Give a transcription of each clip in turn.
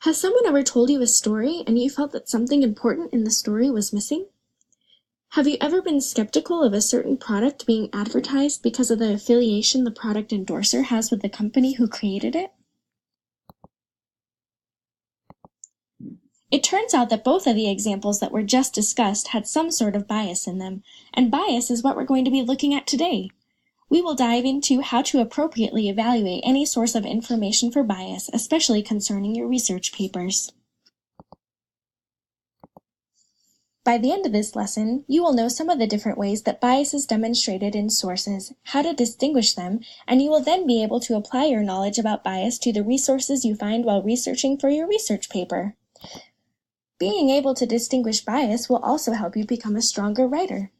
Has someone ever told you a story and you felt that something important in the story was missing? Have you ever been skeptical of a certain product being advertised because of the affiliation the product endorser has with the company who created it? It turns out that both of the examples that were just discussed had some sort of bias in them, and bias is what we're going to be looking at today. We will dive into how to appropriately evaluate any source of information for bias, especially concerning your research papers. By the end of this lesson, you will know some of the different ways that bias is demonstrated in sources, how to distinguish them, and you will then be able to apply your knowledge about bias to the resources you find while researching for your research paper. Being able to distinguish bias will also help you become a stronger writer.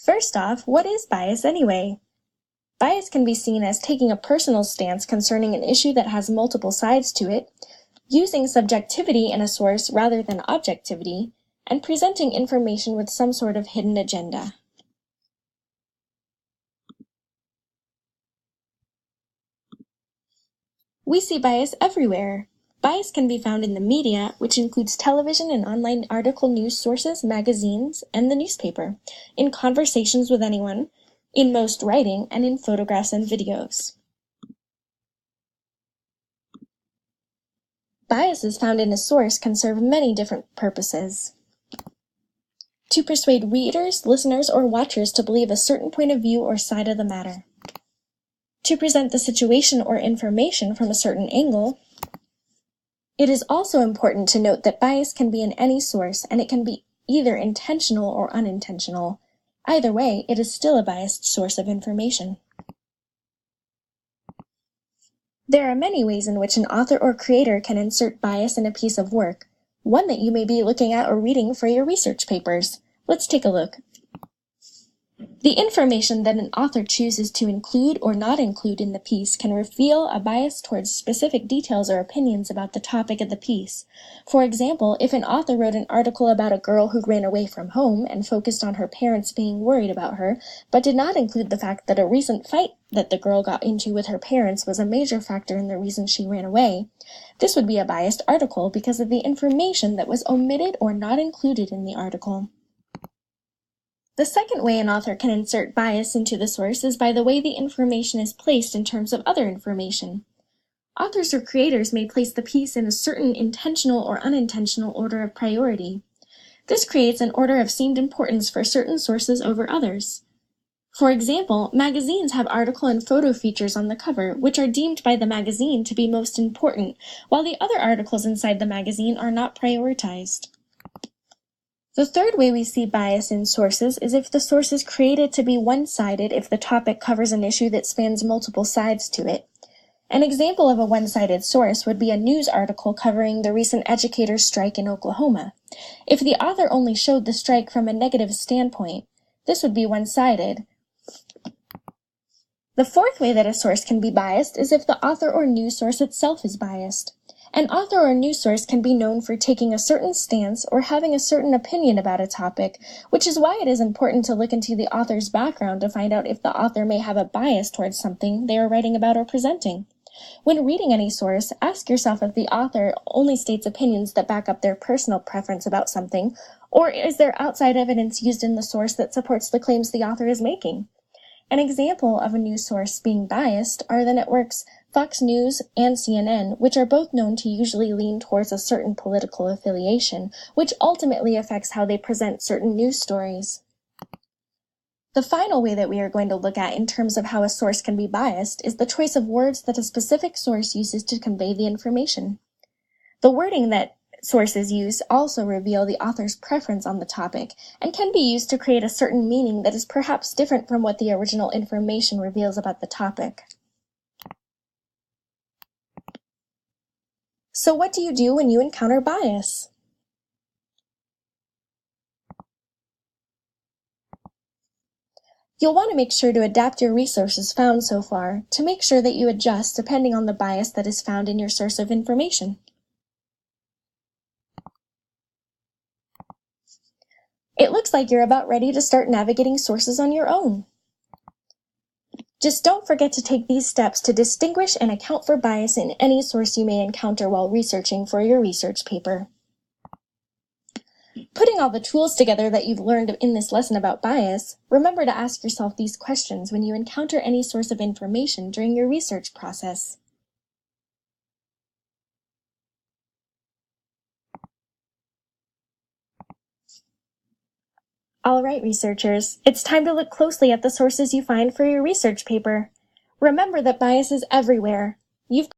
First off, what is bias anyway? Bias can be seen as taking a personal stance concerning an issue that has multiple sides to it, using subjectivity in a source rather than objectivity, and presenting information with some sort of hidden agenda. We see bias everywhere. Bias can be found in the media, which includes television and online article news sources, magazines, and the newspaper, in conversations with anyone, in most writing, and in photographs and videos. Biases found in a source can serve many different purposes. To persuade readers, listeners, or watchers to believe a certain point of view or side of the matter. To present the situation or information from a certain angle. It is also important to note that bias can be in any source, and it can be either intentional or unintentional. Either way, it is still a biased source of information. There are many ways in which an author or creator can insert bias in a piece of work, one that you may be looking at or reading for your research papers. Let's take a look. The information that an author chooses to include or not include in the piece can reveal a bias towards specific details or opinions about the topic of the piece. For example, if an author wrote an article about a girl who ran away from home and focused on her parents being worried about her, but did not include the fact that a recent fight that the girl got into with her parents was a major factor in the reason she ran away, this would be a biased article because of the information that was omitted or not included in the article. The second way an author can insert bias into the source is by the way the information is placed in terms of other information. Authors or creators may place the piece in a certain intentional or unintentional order of priority. This creates an order of seemed importance for certain sources over others. For example, magazines have article and photo features on the cover, which are deemed by the magazine to be most important, while the other articles inside the magazine are not prioritized. The third way we see bias in sources is if the source is created to be one-sided if the topic covers an issue that spans multiple sides to it. An example of a one-sided source would be a news article covering the recent educators' strike in Oklahoma. If the author only showed the strike from a negative standpoint, this would be one-sided. The fourth way that a source can be biased is if the author or news source itself is biased. An author or news source can be known for taking a certain stance or having a certain opinion about a topic, which is why it is important to look into the author's background to find out if the author may have a bias towards something they are writing about or presenting. When reading any source, ask yourself if the author only states opinions that back up their personal preference about something, or is there outside evidence used in the source that supports the claims the author is making? An example of a news source being biased are the networks Fox News and CNN, which are both known to usually lean towards a certain political affiliation, which ultimately affects how they present certain news stories. The final way that we are going to look at in terms of how a source can be biased is the choice of words that a specific source uses to convey the information. The wording that sources use also reveal the author's preference on the topic and can be used to create a certain meaning that is perhaps different from what the original information reveals about the topic. So what do you do when you encounter bias? You'll want to make sure to adapt your resources found so far to make sure that you adjust depending on the bias that is found in your source of information. It looks like you're about ready to start navigating sources on your own. Just don't forget to take these steps to distinguish and account for bias in any source you may encounter while researching for your research paper. Putting all the tools together that you've learned in this lesson about bias, remember to ask yourself these questions when you encounter any source of information during your research process. All right, researchers, it's time to look closely at the sources you find for your research paper. Remember that bias is everywhere. You've